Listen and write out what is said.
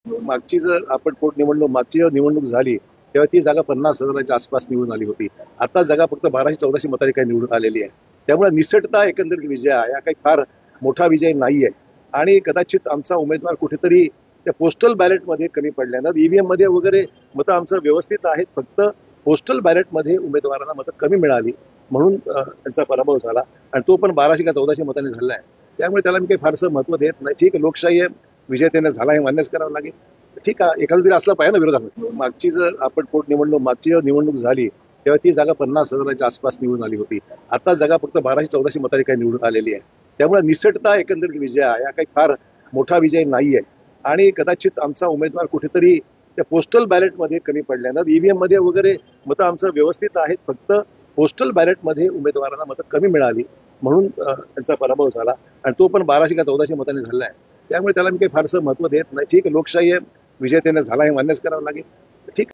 मागची जर आपण मागची जेव्हा निवडणूक झाली तेव्हा ती जागा 50,000च्या आसपास निवडून आली होती. आता जागा फक्त 1200-1400 मतांनी काही निवडून आलेली आहे. त्यामुळे निसटता एकंदरीत विजय हा काही फार मोठा विजय नाहीये आणि कदाचित आमचा उमेदवार कुठेतरी त्या पोस्टल बॅलेटमध्ये कमी पडल्यानं ईव्हीएम मध्ये वगैरे मतं आमचं व्यवस्थित आहेत, फक्त पोस्टल बॅलेटमध्ये उमेदवारांना मतं कमी मिळाली म्हणून त्यांचा पराभव झाला आणि तो पण 1200 का 1400 मतांनी झाला आहे. त्यामुळे त्याला मी काही फारसं महत्व देत नाही. ठीक आहे, लोकशाही आहे, विजय त्यांना झाला हे मान्यच करावं लागेल. ठीक आहे, एखादा तरी असला पाहिजे ना विरोधात. मागची जर आपण मागची जेव्हा निवडणूक झाली तेव्हा ती जागा 50,000च्या आसपास निवडून आली होती. आता जागा फक्त 1200-1400 मतांनी काही निवडून आलेली आहे. त्यामुळे निसटता एकंदरीत विजय हा काही फार मोठा विजय नाहीये आणि कदाचित आमचा उमेदवार कुठेतरी त्या पोस्टल बॅलेटमध्ये कमी पडल्यानं ईव्हीएम मध्ये वगैरे मतं आमचं व्यवस्थित आहेत, फक्त पोस्टल बॅलेटमध्ये उमेदवारांना मतं कमी मिळाली म्हणून त्यांचा पराभव झाला आणि तो पण 1200 का 1400 मतांनी झाला आहे. त्यामुळे त्याला मी काही फारसं महत्व देत नाही. ठीक आहे, लोकशाही आहे, विजय त्यांना झाला हे मान्यच करावं लागेल.